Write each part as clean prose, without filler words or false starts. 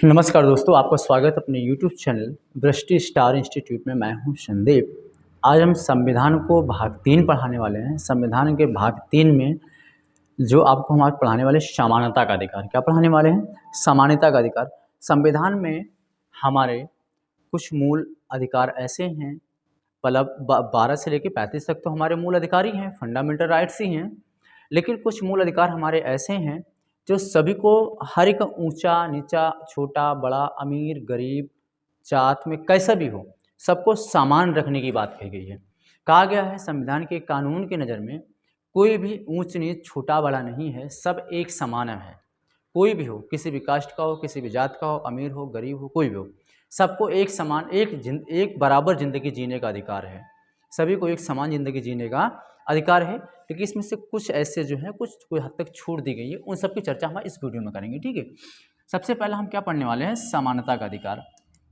नमस्कार दोस्तों, आपका स्वागत अपने YouTube चैनल दृष्टि स्टार इंस्टीट्यूट में। मैं हूं संदीप। आज हम संविधान को भाग 3 पढ़ाने वाले हैं। संविधान के भाग 3 में जो आपको हमारे पढ़ाने वाले समानता का अधिकार, क्या पढ़ाने वाले हैं? समानता का अधिकार। संविधान में हमारे कुछ मूल अधिकार ऐसे हैं, मतलब 12 से लेकर 35 तक तो हमारे मूल अधिकार ही हैं, फंडामेंटल राइट्स ही हैं। लेकिन कुछ मूल अधिकार हमारे ऐसे हैं जो सभी को, हर एक ऊंचा नीचा, छोटा बड़ा, अमीर गरीब, जात में कैसा भी हो, सबको समान रखने की बात कही गई है। कहा गया है संविधान के कानून की नज़र में कोई भी ऊंच नीच छोटा बड़ा नहीं है, सब एक समान है। कोई भी हो, किसी भी कास्ट का हो, किसी भी जात का हो, अमीर हो गरीब हो, कोई भी हो, सबको एक समान एक बराबर ज़िंदगी जीने का अधिकार है। सभी को एक समान ज़िंदगी जीने का अधिकार है। लेकिन इसमें से कुछ ऐसे जो है कुछ कोई हद तक छूट दी गई है, उन सब की चर्चा हम इस वीडियो में करेंगे। ठीक है, सबसे पहले हम क्या पढ़ने वाले हैं? समानता का अधिकार।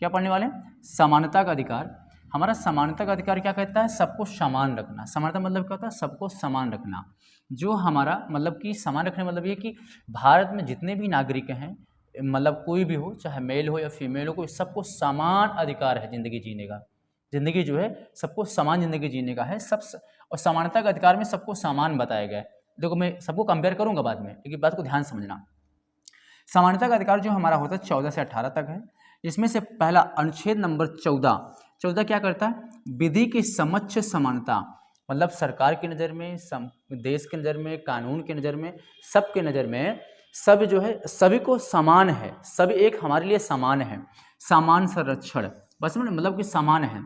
क्या पढ़ने वाले हैं? समानता का अधिकार। हमारा समानता का अधिकार क्या कहता है? सबको समान रखना। समानता मतलब क्या होता है? सबको समान रखना। जो हमारा मतलब कि समान रखने मतलब ये कि भारत में जितने भी नागरिक हैं, मतलब कोई भी हो, चाहे मेल हो या फीमेल हो, कोई सबको समान अधिकार है ज़िंदगी जीने का। ज़िंदगी जो है सबको समान ज़िंदगी जीने का है। और समानता के अधिकार में सबको समान बताया गया है। देखो, मैं सबको कंपेयर करूंगा बाद में, लेकिन बात को ध्यान समझना। समानता का अधिकार जो हमारा होता है 14 से 18 तक है। इसमें से पहला अनुच्छेद नंबर 14 क्या करता है? विधि की समक्ष समानता, मतलब सरकार की नज़र में, देश की नज़र में, कानून की नज़र में, सबके नज़र में सब जो है सभी को समान है। सभी एक हमारे लिए समान है। समान संरक्षण, बस मतलब कि समान है।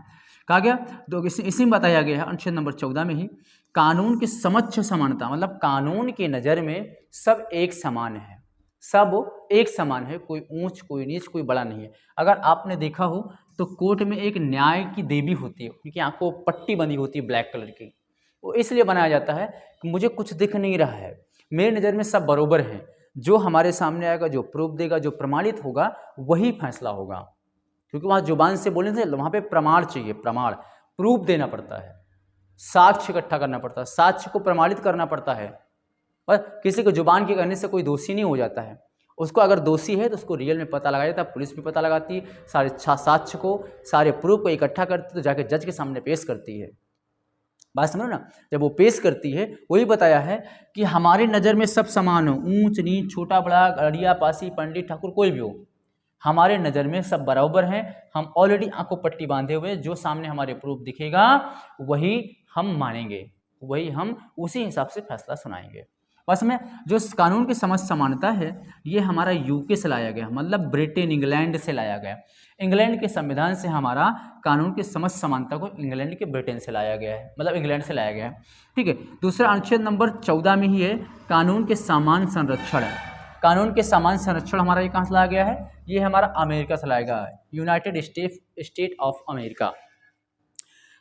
कहा गया तो इसी में बताया गया है अनुच्छेद नंबर 14 में ही, कानून की समक्ष समानता, मतलब कानून की नज़र में सब एक समान है। सब एक समान है, कोई ऊंच कोई नीच कोई बड़ा नहीं है। अगर आपने देखा हो तो कोर्ट में एक न्याय की देवी होती है, उनकी आंखों पट्टी बंधी होती है ब्लैक कलर की। वो इसलिए बनाया जाता है कि मुझे कुछ दिख नहीं रहा है, मेरी नज़र में सब बराबर हैं। जो हमारे सामने आएगा, जो प्रूफ देगा, जो प्रमाणित होगा, वही फैसला होगा। क्योंकि वहाँ जुबान से बोलने से वहाँ पे प्रमाण चाहिए, प्रमाण, प्रूफ देना पड़ता है, साक्ष्य इकट्ठा करना पड़ता है, साक्ष्य को प्रमाणित करना पड़ता है। और किसी को जुबान के कहने से कोई दोषी नहीं हो जाता है। उसको अगर दोषी है तो उसको रियल में पता लगाया जाता है, पुलिस भी पता लगाती है, सारे साक्ष्य को, सारे प्रूफ को इकट्ठा करती है, तो जाके जज के सामने पेश करती है। बात समझो ना, जब वो पेश करती है, वही बताया है कि हमारी नज़र में सब समान हो, ऊंच नीच छोटा बड़ा, गड़िया पासी पंडित ठाकुर कोई भी हो, हमारे नज़र में सब बराबर हैं। हम ऑलरेडी आंखों पट्टी बांधे हुए, जो सामने हमारे प्रूफ दिखेगा वही हम मानेंगे, वही हम उसी हिसाब से फैसला सुनाएंगे। बस में जो कानून की समझ समानता है, ये हमारा यूके से लाया गया, मतलब ब्रिटेन इंग्लैंड से लाया गया। इंग्लैंड के संविधान से हमारा कानून की समझ समानता को इंग्लैंड के ब्रिटेन से लाया गया है, मतलब इंग्लैंड से लाया गया है। ठीक है, दूसरा अनुच्छेद नंबर 14 में ही है, कानून के समान संरक्षण है। कानून के समान संरक्षण हमारा ये कहाँ से लाया गया है? ये हमारा अमेरिका से लाया गया है, यूनाइटेड स्टेट ऑफ अमेरिका।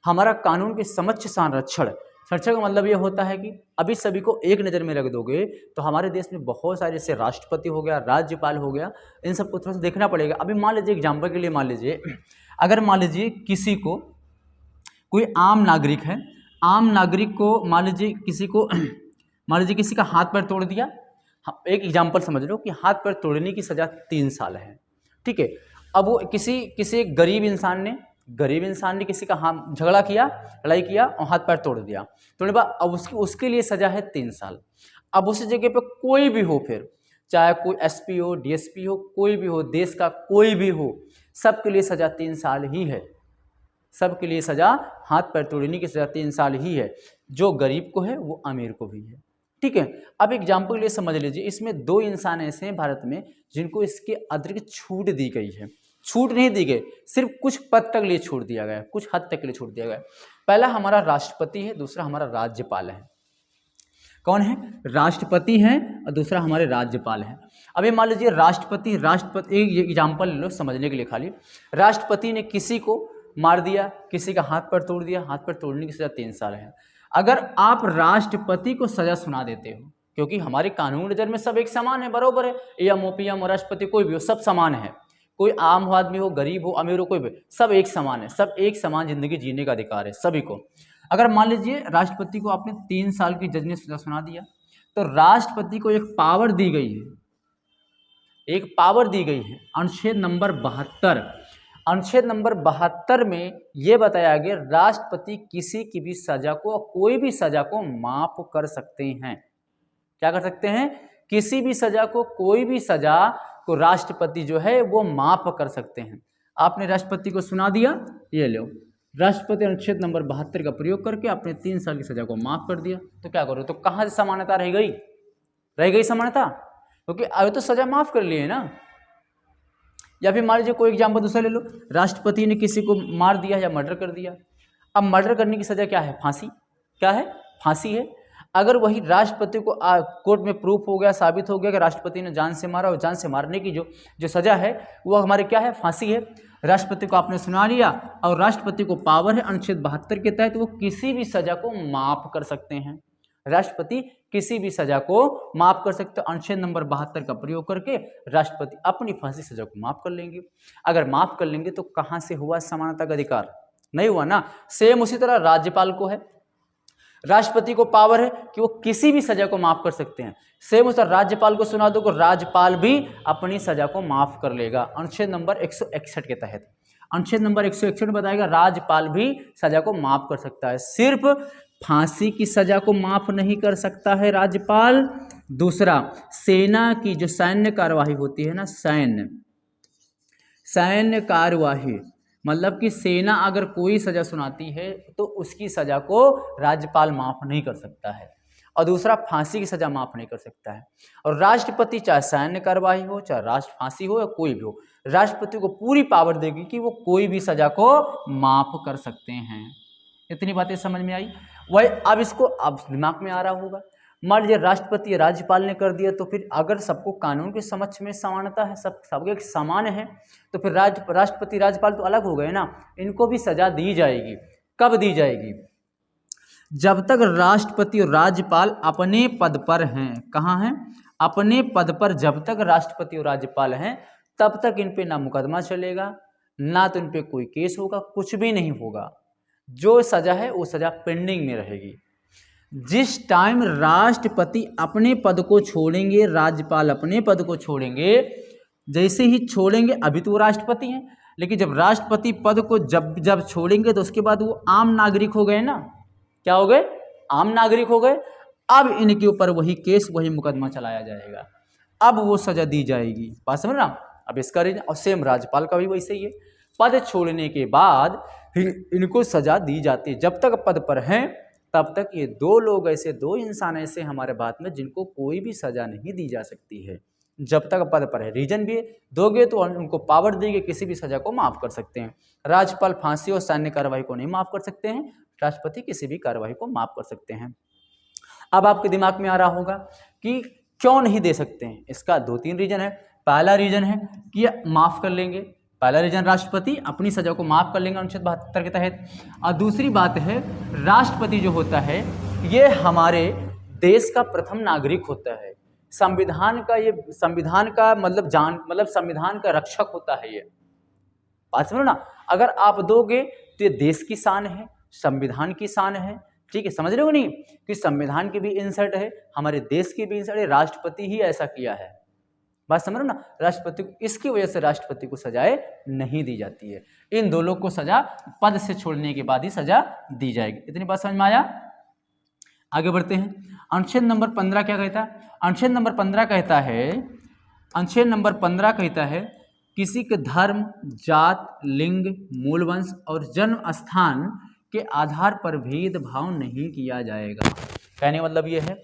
हमारा कानून के समक्ष संरक्षण का मतलब ये होता है कि अभी सभी को एक नज़र में रख दोगे तो हमारे देश में बहुत सारे, जैसे राष्ट्रपति हो गया, राज्यपाल हो गया, इन सबको थोड़ा सा देखना पड़ेगा। अभी मान लीजिए, एग्जाम्पल के लिए मान लीजिए, अगर मान लीजिए किसी को, कोई आम नागरिक है, आम नागरिक को मान लीजिए किसी को मान लीजिए किसी का हाथ पैर तोड़ दिया। एक एग्जाम्पल समझ लो कि हाथ पैर तोड़ने की सज़ा 3 साल है। ठीक है, अब वो किसी गरीब इंसान ने किसी का हाथ झगड़ा किया, लड़ाई किया और हाथ पैर तोड़ दिया, तोड़ने के बाद अब उसके लिए सज़ा है 3 साल। अब उस जगह पे कोई भी हो, फिर चाहे कोई एसपी हो, डीएसपी हो, कोई भी हो, देश का कोई भी हो, सबके लिए सज़ा 3 साल ही है। सबके लिए सज़ा, हाथ पैर तोड़ने की सज़ा 3 साल ही है। जो गरीब को है वो अमीर को भी है। ठीक है, अब एग्जाम्पल के लिए समझ लीजिए, इसमें 2 इंसान ऐसे हैं भारत में जिनको इसके अतिरिक्त छूट दी गई है। छूट नहीं दी गई, सिर्फ कुछ पद तक लिए छूट दिया गया है, कुछ हद तक के लिए छूट दिया गया है। पहला हमारा राष्ट्रपति है, दूसरा हमारा राज्यपाल है। कौन है? राष्ट्रपति हैं और दूसरा हमारे राज्यपाल हैं। अभी मान लीजिए राष्ट्रपति एक एग्जाम्पल ले लो समझने के लिए खाली। राष्ट्रपति ने किसी को मार दिया, किसी का हाथ पैर तोड़ दिया, हाथ पैर तोड़ने की सजा 3 साल है। अगर आप राष्ट्रपति को सजा सुना देते हो, क्योंकि हमारे कानून नज़र में सब एक समान है, बराबर है, एम ओपीएम राष्ट्रपति कोई भी हो, सब समान है। कोई आम आदमी हो, गरीब हो, अमीर हो, कोई भी, सब एक समान है, सब एक समान जिंदगी जीने का अधिकार है सभी को। अगर मान लीजिए राष्ट्रपति को आपने 3 साल की जज ने सजा सुना दिया, तो राष्ट्रपति को एक पावर दी गई है, एक पावर दी गई है। अनुच्छेद नंबर 72, अनुच्छेद नंबर 72 में यह बताया गया राष्ट्रपति किसी की भी सजा को, कोई भी सजा को माफ कर सकते हैं। क्या कर सकते हैं? किसी भी सजा को, कोई भी सजा को राष्ट्रपति जो है वो माफ कर सकते हैं। आपने राष्ट्रपति को सुना दिया, ये लो, राष्ट्रपति अनुच्छेद नंबर 72 का प्रयोग करके आपने 3 साल की सजा को माफ कर दिया, तो क्या करो? तो कहां से समानता रह गई? रह गई समानता, क्योंकि अभी तो सजा माफ कर ली है ना। या फिर मान लीजिए कोई एग्जाम्पल दूसरा ले लो, राष्ट्रपति ने किसी को मार दिया या मर्डर कर दिया। अब मर्डर करने की सजा क्या है? फांसी। क्या है? फांसी है। अगर वही राष्ट्रपति को कोर्ट में प्रूफ हो गया, साबित हो गया कि राष्ट्रपति ने जान से मारा, और जान से मारने की जो सजा है वो हमारे क्या है? फांसी है। राष्ट्रपति को आपने सुना लिया, और राष्ट्रपति को पावर है अनुच्छेद 72 के तहत वो किसी भी सजा को माफ कर सकते हैं। राष्ट्रपति किसी भी सजा को माफ कर सकते हैं। अनुच्छेद नंबर 72 का प्रयोग करके राष्ट्रपति अपनी फांसी सजा को माफ कर लेंगे। अगर माफ कर लेंगे तो कहां से हुआ समानता का अधिकार? नहीं हुआ ना। सेम उसी तरह राज्यपाल को है, राष्ट्रपति को पावर है कि वो किसी भी सजा को माफ कर सकते हैं। सेम उस राज्यपाल को सुना दो को राज्यपाल भी अपनी सजा को माफ कर लेगा। अनुच्छेद नंबर 161 के तहत, अनुच्छेद नंबर 161 बताएगा राज्यपाल भी सजा को माफ कर सकता है। सिर्फ फांसी की सजा को माफ नहीं कर सकता है राज्यपाल। दूसरा, सेना की जो सैन्य कार्यवाही होती है ना, सैन्य कार्यवाही मतलब कि सेना अगर कोई सजा सुनाती है तो उसकी सजा को राज्यपाल माफ नहीं कर सकता है। और दूसरा, फांसी की सजा माफ नहीं कर सकता है। और राष्ट्रपति चाहे सैन्य कार्यवाही हो, चाहे राष्ट्र फांसी हो, या कोई भी हो, राष्ट्रपति को पूरी पावर देगी कि वो कोई भी सजा को माफ कर सकते हैं। इतनी बातें समझ में आई? वही अब इसको अब दिमाग में आ रहा होगा, मान लीजिए राष्ट्रपति या राज्यपाल ने कर दिया, तो फिर अगर सबको कानून के समक्ष में समानता है, सबके समान है, तो फिर राष्ट्रपति राज्यपाल तो अलग हो गए ना। इनको भी सजा दी जाएगी। कब दी जाएगी? जब तक राष्ट्रपति और राज्यपाल अपने पद पर हैं। कहाँ हैं? अपने पद पर जब तक राष्ट्रपति और राज्यपाल हैं तब तक इन पे ना मुकदमा चलेगा, ना तो इन पे कोई केस होगा, कुछ भी नहीं होगा। जो सजा है वो सजा पेंडिंग में रहेगी। जिस टाइम राष्ट्रपति अपने पद को छोड़ेंगे, राज्यपाल अपने पद को छोड़ेंगे, जैसे ही छोड़ेंगे, अभी तो वो राष्ट्रपति हैं, लेकिन जब राष्ट्रपति पद को जब छोड़ेंगे तो उसके बाद वो आम नागरिक हो गए ना। क्या हो गए? आम नागरिक हो गए। अब इनके ऊपर वही केस, वही मुकदमा चलाया जाएगा, अब वो सजा दी जाएगी। बात समझ ना? अब इसका रीजन, और सेम राज्यपाल का भी वैसे ही है। पद छोड़ने के बाद फिर इनको सजा दी जाती है। जब तक पद पर हैं तब तक ये दो लोग ऐसे, दो इंसान ऐसे हमारे भारत में जिनको कोई भी सजा नहीं दी जा सकती है, जब तक पद पर है। रीजन भी दोगे तो उनको पावर देंगे, किसी भी सजा को माफ कर सकते हैं। राज्यपाल फांसी और सैन्य कार्रवाई को नहीं माफ कर सकते हैं, राष्ट्रपति किसी भी कार्रवाई को माफ कर सकते हैं। अब आपके दिमाग में आ रहा होगा कि क्यों नहीं दे सकते हैं। इसका 2-3 रीजन है। पहला रीजन है कि माफ कर लेंगे, पहला रीजन राष्ट्रपति अपनी सजा को माफ कर लेंगे अनुच्छेद 72 के तहत। और दूसरी बात है, राष्ट्रपति जो होता है ये हमारे देश का प्रथम नागरिक होता है। संविधान का ये, संविधान का मतलब संविधान का रक्षक होता है ये। बात समझो ना? अगर आप दोगे तो ये देश की शान है, संविधान की शान है। ठीक है, समझ रहे हो नहीं कि संविधान की भी इंसर्ट है, हमारे देश की भी इंसर्ट है, राष्ट्रपति ही ऐसा किया है। बात समझ रहे हो ना? राष्ट्रपति को, इसकी वजह से राष्ट्रपति को सजाएं नहीं दी जाती है। इन दो लोग को सजा पद से छोड़ने के बाद ही सजा दी जाएगी। इतनी बात समझ में आया? आगे बढ़ते हैं। अनुच्छेद नंबर 15 क्या कहता है? अनुच्छेद नंबर 15 कहता है, अनुच्छेद नंबर 15 कहता है किसी के धर्म, जात, लिंग, मूल वंश और जन्म स्थान के आधार पर भेदभाव नहीं किया जाएगा। कहने का मतलब ये है,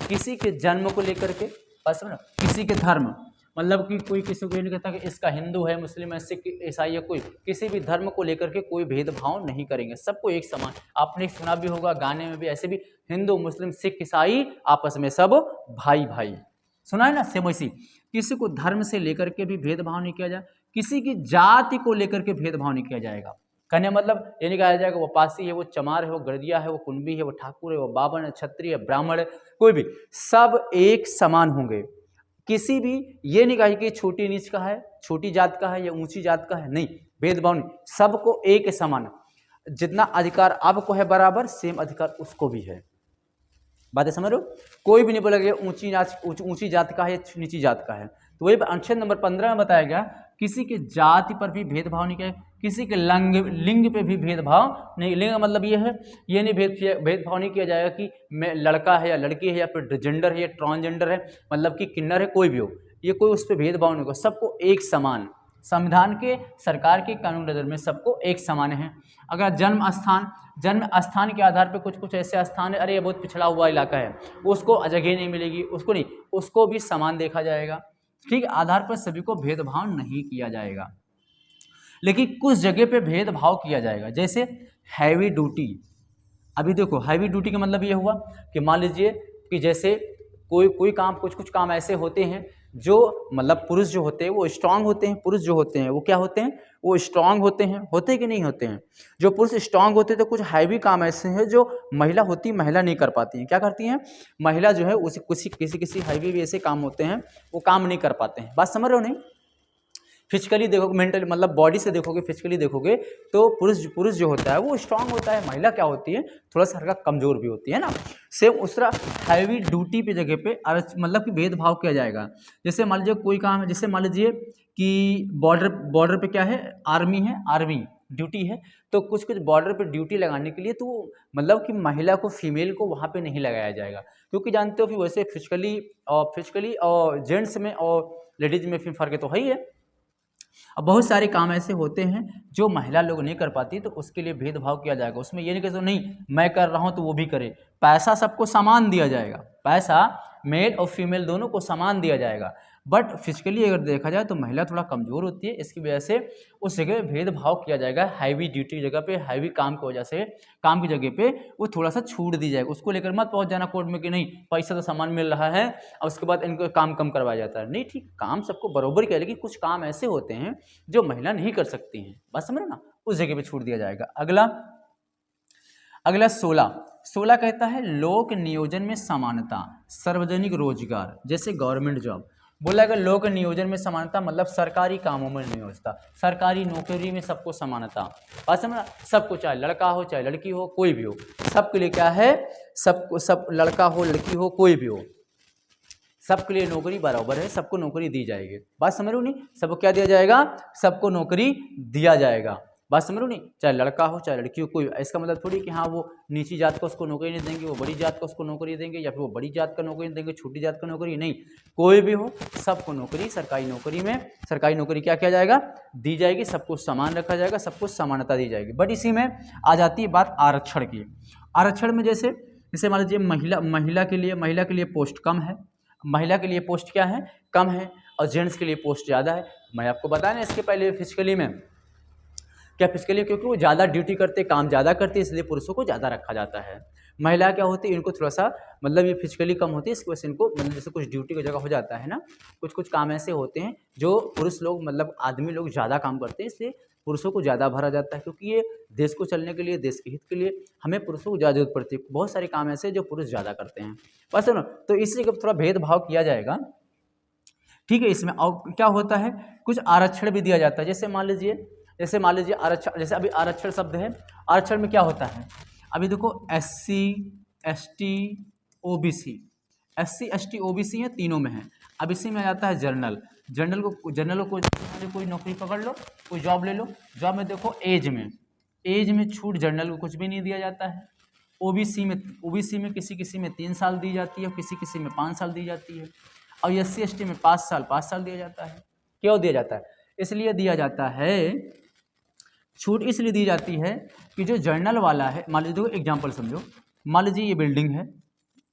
किसी के जन्म को लेकर के, बस समझो, किसी के धर्म मतलब कि कोई किसी को ये नहीं कहता कि इसका हिंदू है, मुस्लिम है, सिख, ईसाई है, कोई किसी भी धर्म को लेकर के कोई भेदभाव नहीं करेंगे, सबको एक समान। आपने सुना भी होगा गाने में भी, ऐसे भी हिंदू, मुस्लिम, सिख, ईसाई आपस में सब भाई भाई, सुना है ना? सेम वैसी किसी को धर्म से लेकर के भी भेदभाव नहीं किया जाए, किसी की जाति को लेकर के भेदभाव नहीं किया जाएगा। कहने मतलब ये नहीं कहा जाएगा वो पासी है, वो चमार है, वो गड़िया है, वो कुंभी है, वो ठाकुर है, वो बावन है, क्षत्रिय है, ब्राह्मण है, कोई भी, सब एक समान होंगे। किसी भी ये नहीं कहा कि छोटी नीच का है, छोटी जात का है या ऊंची जात का है, नहीं, भेदभाव नहीं, सबको एक समान। जितना अधिकार आपको है बराबर, सेम अधिकार उसको भी है। बातें समझ रहे हो? कोई भी नहीं बोलेगा ऊंची जात का है, नीची जात का है, तो वही अनुच्छेद नंबर 15 में बताया गया किसी के जाति पर भी भेदभाव नहीं किया, किसी के लिंग पे भी भेदभाव नहीं। लिंग मतलब ये है, ये नहीं भेदभाव नहीं किया जाएगा कि मैं लड़का है या लड़की है या फिर जेंडर है या ट्रांसजेंडर है, मतलब कि किन्नर है, कोई भी हो, ये कोई उस पर भेदभाव नहीं होगा, सबको एक समान, संविधान के सरकार के कानून नजर में सबको एक समान है। अगर जन्म स्थान के आधार पर कुछ ऐसे स्थान है, अरे ये बहुत पिछड़ा हुआ इलाका है, उसको जगह नहीं मिलेगी, उसको नहीं, उसको भी समान देखा जाएगा। ठीक, आधार पर सभी को भेदभाव नहीं किया जाएगा। लेकिन कुछ जगह पे भेदभाव किया जाएगा, जैसे हैवी ड्यूटी। अभी देखो हैवी ड्यूटी का मतलब ये हुआ कि मान लीजिए कि जैसे कोई काम, कुछ काम ऐसे होते हैं जो मतलब पुरुष जो होते हैं वो स्ट्रांग होते हैं, पुरुष जो होते हैं वो क्या होते हैं, वो स्ट्रांग होते कि नहीं होते हैं। जो पुरुष स्ट्रांग होते हैं तो कुछ हैवी काम ऐसे हैं जो महिला होती, महिला नहीं कर पाती हैं। क्या करती हैं महिला जो है, उसी किसी हैवी भी ऐसे काम होते हैं वो काम नहीं कर पाते हैं। बात समझ रहे हो नहीं? फिजिकली देखोगे, मेंटली मतलब बॉडी से देखोगे, फिजिकली देखोगे तो पुरुष जो होता है वो स्ट्रांग होता है, महिला क्या होती है थोड़ा सा हल्का कमजोर भी होती है ना। सेम उस तरह हैवी ड्यूटी पे जगह पे मतलब कि भेदभाव किया जाएगा। जैसे मान लीजिए कोई काम है, जैसे मान लीजिए कि बॉर्डर पे क्या है, आर्मी है, आर्मी ड्यूटी है, तो कुछ बॉर्डर पे ड्यूटी लगाने के लिए तो मतलब कि महिला को, फीमेल को वहाँ पे नहीं लगाया जाएगा, क्योंकि जानते हो कि वैसे फिजिकली और जेंट्स में और लेडीज में फर्क तो है ही है। अब बहुत सारे काम ऐसे होते हैं जो महिला लोग नहीं कर पाती, तो उसके लिए भेदभाव किया जाएगा। उसमें ये नहीं कह नहीं मैं कर रहा हूँ तो वो भी करे, पैसा सबको समान दिया जाएगा, पैसा मेल और फीमेल दोनों को समान दिया जाएगा। बट फिजिकली अगर देखा जाए तो महिला थोड़ा कमज़ोर होती है, इसकी वजह से उस जगह भेदभाव किया जाएगा। हैवी ड्यूटी जगह पे, हैवी काम की वजह से, काम की जगह पे वो थोड़ा सा छूट दी जाएगा। उसको लेकर मत पहुंच जाना कोर्ट में कि नहीं पैसा तो समान मिल रहा है और उसके बाद इनको काम कम करवाया जाता है। नहीं, ठीक, काम सबको बराबर किया, लेकिन कुछ काम ऐसे होते हैं जो महिला नहीं कर सकती हैं, बात समझ रहे ना, उस जगह पे छूट दिया जाएगा। अगला 16 कहता है लोक नियोजन में समानता, सार्वजनिक रोजगार जैसे गवर्नमेंट जॉब। बोला अगर लोक नियोजन में समानता मतलब सरकारी कामों में नियोजता, सरकारी नौकरी में सबको समानता। बात समझना, सबको, चाहे लड़का हो चाहे लड़की हो, कोई भी हो, सबके लिए क्या है, सबको, सब लड़का हो लड़की हो कोई भी हो, सबके लिए नौकरी बराबर है, सबको नौकरी दी जाएगी। बात समझ रहे हो नहीं, सबको क्या दिया जाएगा, सबको नौकरी दिया जाएगा। बात समझ रहे हो नहीं, चाहे लड़का हो चाहे लड़की हो कोई, इसका मतलब थोड़ी कि हाँ वो नीची जात को उसको नौकरी नहीं देंगे, वो बड़ी जात को उसको नौकरी देंगे, या फिर वो बड़ी जात का नौकरी नहीं देंगे, छोटी जात का नौकरी नहीं, कोई भी हो सबको नौकरी, सरकारी नौकरी में सरकारी नौकरी क्या किया जाएगा, दी जाएगी, सबको समान रखा जाएगा, सबको समानता दी जाएगी। बट इसी में आ जाती है बात आरक्षण की। आरक्षण में जैसे मान लीजिए महिला के लिए पोस्ट कम है, महिला के लिए पोस्ट क्या है, कम है, और जेंट्स के लिए पोस्ट ज़्यादा है। मैं आपको बताया ना इसके पहले फिजिकली में, क्या फिजिकली, क्योंकि वो ज़्यादा ड्यूटी करते, काम ज़्यादा करते, इसलिए पुरुषों को ज़्यादा रखा जाता है। महिला क्या होती है, इनको थोड़ा सा मतलब ये फिजिकली कम होती है, इसकी वजह से इनको मतलब जैसे कुछ ड्यूटी की जगह हो जाता है ना, कुछ काम ऐसे होते हैं जो पुरुष लोग मतलब आदमी लोग ज़्यादा काम करते हैं, इसलिए पुरुषों को ज़्यादा भरा जाता है, क्योंकि ये देश को चलने के लिए, देश के हित के लिए हमें पुरुषों को ज़्यादा जरूरत पड़ती है। बहुत सारे काम ऐसे जो पुरुष ज़्यादा करते हैं, बस ना, तो इसलिए थोड़ा भेदभाव किया जाएगा। ठीक है, इसमें और क्या होता है, कुछ आरक्षण भी दिया जाता है। जैसे मान लीजिए आरक्षण, जैसे अभी आरक्षण शब्द है, आरक्षण में क्या होता है, अभी देखो SC ST OBC, SC ST OBC है, तीनों में है। अब इसी में आ जाता है जनरल को कोई नौकरी पकड़ लो, कोई जॉब ले लो, जॉब में देखो एज में छूट जनरल को कुछ भी नहीं दिया जाता है। ओबीसी में किसी में 3 साल दी जाती है, किसी में 5 साल दी जाती है, और SC ST में 5 साल दिया जाता है। क्यों दिया जाता है, इसलिए दिया जाता है, छूट इसलिए दी जाती है कि जो जर्नल वाला है, मान लीजिए एग्जाम्पल समझो, मान लीजिए ये बिल्डिंग है,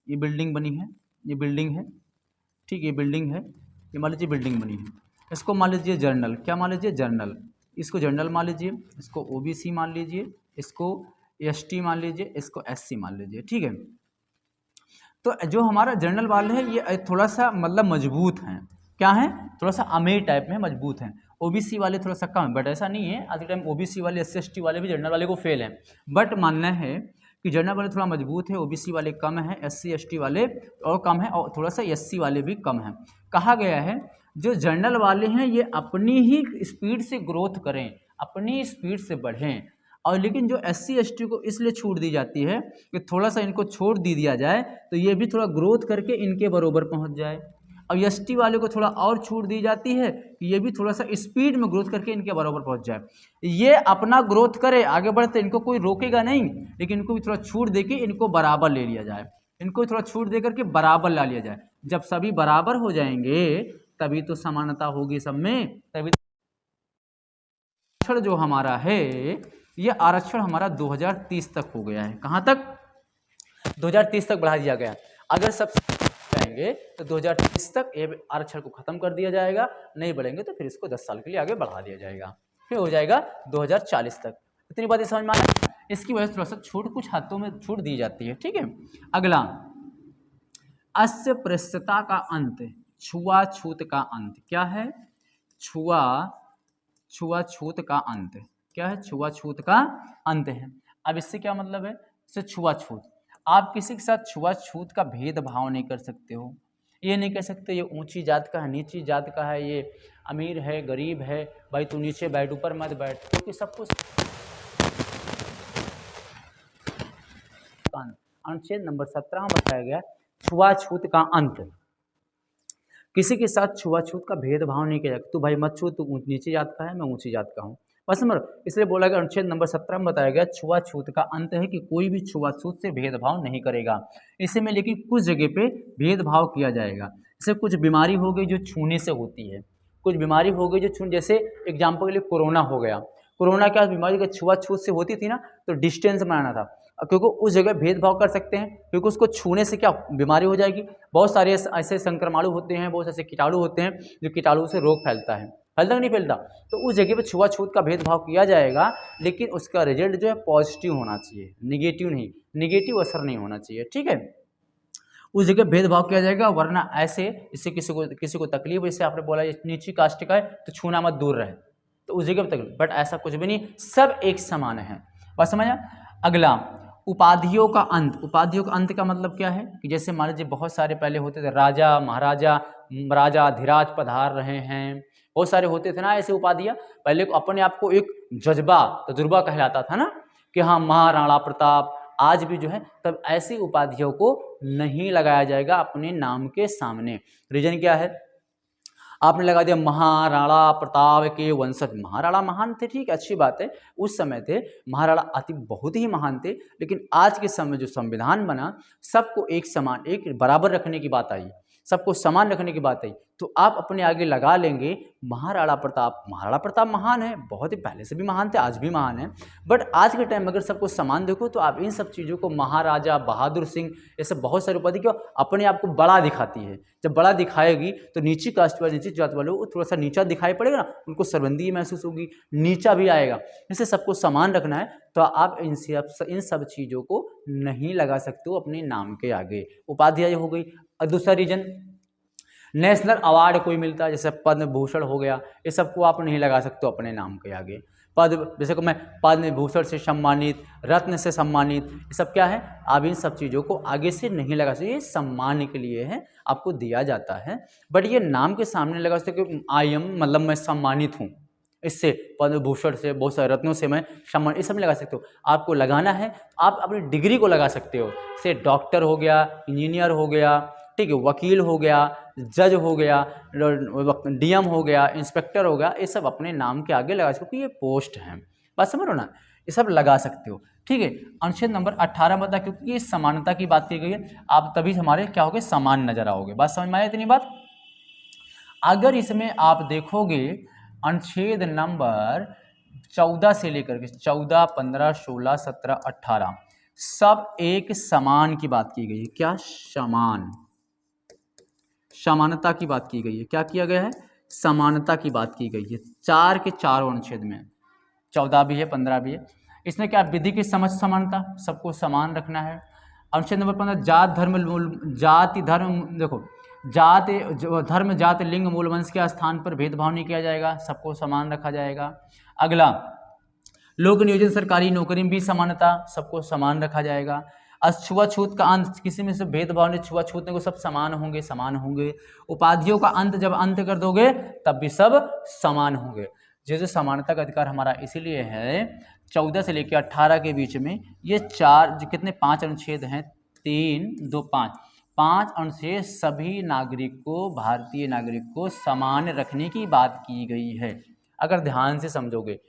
ये बिल्डिंग बनी है, ये बिल्डिंग है, ठीक, ये बिल्डिंग है, ये मान लीजिए बिल्डिंग बनी है, इसको मान लीजिए जर्नल, क्या मान लीजिए जर्नल, इसको जर्नल मान लीजिए, इसको OBC मान लीजिए, इसको ST मान लीजिए, इसको SC मान लीजिए। ठीक है, तो जो हमारा जर्नल वाले हैं ये थोड़ा सा मतलब मजबूत हैं, क्या है, थोड़ा सा अमीर टाइप में मजबूत हैं। OBC वाले थोड़ा सा कम, बट ऐसा नहीं है आज के टाइम OBC वाले SC ST वाले भी जर्नल वाले को फेल हैं, बट मानना है कि जर्नल वाले थोड़ा मजबूत है, OBC वाले कम है, SC ST वाले और कम है, और थोड़ा सा SC वाले भी कम है। कहा गया है जो जर्नल वाले हैं ये अपनी ही स्पीड से ग्रोथ करें, अपनी स्पीड से बढ़ें, और लेकिन जो SC ST को इसलिए छूट दी जाती है कि थोड़ा सा इनको छोड़ दी दिया जाए तो ये भी थोड़ा ग्रोथ करके इनके बरोबर पहुंच जाए, अब एसटी वाले को थोड़ा और छूट दी जाती है कि ये भी थोड़ा सा स्पीड में ग्रोथ करके इनके बराबर पहुंच जाए। ये अपना ग्रोथ करे, आगे बढ़ते, इनको कोई रोकेगा नहीं, लेकिन इनको भी थोड़ा छूट देके इनको बराबर ले लिया जाए, इनको थोड़ा छूट दे करके बराबर ला लिया जाए। जब सभी बराबर हो जाएंगे तभी तो समानता होगी सब में, तभी आरक्षण जो हमारा है, ये आरक्षण हमारा 2030 तक हो गया है। कहाँ तक? 2030 तक बढ़ा दिया गया। अगर सब जाएंगे तो 2030 तक ये आरक्षण को खत्म कर दिया जाएगा, नहीं बढ़ेंगे तो फिर इसको 10 साल के लिए आगे बढ़ा दिया जाएगा, फिर हो जाएगा 2040 तक। इतनी बातें समझ में आ रही है? इसकी वजह से थोड़ा सा छूट, कुछ हाथों में छूट दी जाती है, ठीक है। अगला, अस्पृश्यता का अंत, छुआछूत का अंत। क्या है? छुआछूत का अंत। क्या है? छुआछूत का अंत है। अब इससे क्या मतलब है? इससे छुआछूत, आप किसी के साथ छुआछूत का भेदभाव नहीं कर सकते हो। ये नहीं कह सकते ये ऊंची जात का है, नीची जात का है, ये अमीर है, गरीब है, भाई तू नीचे बैठ, ऊपर मत बैठ, क्योंकि सब कुछ। अनुच्छेद नंबर 17 में बताया गया छुआछूत का अंत। किसी के साथ छुआछूत का भेदभाव नहीं किया जाता। तू भाई मत छू, तू नीची जात का है, मैं ऊंची जात का हूँ, बस समझ। इसलिए बोला गया अनुच्छेद नंबर 17 में बताया गया छुआछूत का अंत है कि कोई भी छुआछूत से भेदभाव नहीं करेगा। इसमें लेकिन कुछ जगह पे भेदभाव किया जाएगा। जैसे कुछ बीमारी हो गई जो छूने से होती है, कुछ बीमारी हो गई जो छूने, जैसे एग्जाम्पल के लिए कोरोना हो गया। कोरोना क्या बीमारी का छुआछूत से होती थी ना, तो डिस्टेंस बनाना था, क्योंकि उस जगह भेदभाव कर सकते हैं, क्योंकि उसको छूने से क्या बीमारी हो जाएगी। बहुत सारे ऐसे संक्रमण होते हैं, बहुत ऐसे कीटाणु होते हैं जो कीटाणु से रोग फैलता है, फैलता नहीं फैलता, तो उस जगह पे छुआछूत का भेदभाव किया जाएगा, लेकिन उसका रिजल्ट जो है पॉजिटिव होना चाहिए, निगेटिव नहीं, निगेटिव असर नहीं होना चाहिए, ठीक है। उस जगह भेदभाव किया जाएगा, वरना ऐसे इससे किसी को तकलीफ, जैसे आपने बोला ये नीची कास्ट का है तो छूना मत, दूर रहे, तो उस जगह पर तकलीफ, बट ऐसा कुछ भी नहीं, सब एक समान है, बस समझा। अगला, उपाधियों का अंत। उपाधियों का अंत का मतलब क्या है कि जैसे मान लीजिए बहुत सारे पहले होते थे, राजा महाराजा, राजा अधिराज पधार रहे हैं, बहुत सारे होते थे ना ऐसे उपाधियां। पहले को अपने आप को एक जज्बा, तजुर्बा कहलाता था ना, कि हाँ महाराणा प्रताप। आज भी जो है तब ऐसी उपाधियों को नहीं लगाया जाएगा अपने नाम के सामने। रीजन क्या है? आपने लगा दिया महाराणा प्रताप के वंशज। महाराणा महान थे, ठीक है, अच्छी बात है, उस समय थे महाराणा, अति बहुत ही महान थे, लेकिन आज के समय जो संविधान बना, सबको एक समान, एक बराबर रखने की बात आई, सबको समान रखने की बात आई, तो आप अपने आगे लगा लेंगे महाराणा प्रताप। महाराणा प्रताप महान है, बहुत ही पहले से भी महान थे, आज भी महान है, बट आज के टाइम में अगर सबको समान देखो तो आप इन सब चीज़ों को, महाराजा, बहादुर सिंह, ये सब बहुत सारी उपाधि क्यों अपने आप को बड़ा दिखाती है। जब बड़ा दिखाएगी तो नीची कास्ट वाले, नीची जात वालों को थोड़ा सा नीचा दिखाई पड़ेगा ना, उनको शर्मिंदगी महसूस होगी, नीचा भी आएगा। इसे सबको समान रखना है तो आप इन सब चीज़ों को नहीं लगा सकते हो अपने नाम के आगे। उपाध्याय हो गई। और दूसरा रीजन, नेशनल अवार्ड कोई मिलता है, जैसे पद्म भूषण हो गया, ये सबको आप नहीं लगा सकते हो अपने नाम के आगे। पद, जैसे कि मैं पद्म भूषण से सम्मानित, रत्न से सम्मानित, ये सब क्या है, आप इन सब चीज़ों को आगे से नहीं लगा सकते, ये सम्मान के लिए है, आपको दिया जाता है, बट ये नाम के सामने लगा सकते कि आई एम, मतलब मैं सम्मानित हूँ, इससे पद्म भूषण से, बहुत सारे रत्नों से मैं सम्मान, ये सब लगा सकते हो। आपको लगाना है, आप अपनी डिग्री को लगा सकते हो, जैसे डॉक्टर हो गया, इंजीनियर हो गया, ठीक है, वकील हो गया, जज हो गया, डीएम हो गया, इंस्पेक्टर हो गया, ये सब अपने नाम के आगे लगा सकते हो कि ये पोस्ट हैं, बात समझ लो ना, ये सब लगा सकते हो, ठीक है। अनुच्छेद नंबर 18 बता, क्योंकि ये समानता की बात की गई है, आप तभी हमारे क्या होगे, समान नजर आओगे। बात समझ में आया इतनी बात? अगर इसमें आप देखोगे अनुच्छेद नंबर 14 से लेकर के 14, 15, 16, 17, 18 सब एक समान की बात की गई है। क्या? समान, समानता की बात की गई है। क्या किया गया है? समानता की बात की गई है, चार के चारों अनुच्छेद में, 14 भी है, 15 भी है। इसमें क्या? विधि की समझ समानता, सबको समान रखना है। अनुच्छेद नंबर 15, जात धर्म जाति धर्म, देखो जाति धर्म जाति लिंग मूल वंश के स्थान पर भेदभाव नहीं किया जाएगा, सबको समान रखा जाएगा। अगला, लोक नियोजन सरकारी नौकरी में भी समानता, सबको समान रखा जाएगा। छुआछूत का अंत, किसी में से भेदभाव नहीं, छुआछूत को सब समान होंगे, समान होंगे। उपाधियों का अंत, जब अंत कर दोगे तब भी सब समान होंगे। जो समानता का अधिकार हमारा इसीलिए है 14 से लेकर 18 के बीच में, ये चार जो कितने 5 अनुच्छेद हैं, 3, 2, 5, 5 अनुच्छेद सभी नागरिक को, भारतीय नागरिक को समान रखने की बात की गई है। अगर ध्यान से समझोगे,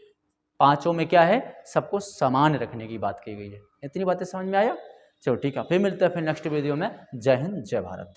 पांचों में क्या है, सबको समान रखने की बात की गई है। इतनी बातें समझ में आया? चलो ठीक है, फिर मिलते हैं फिर नेक्स्ट वीडियो में। जय हिंद, जय भारत।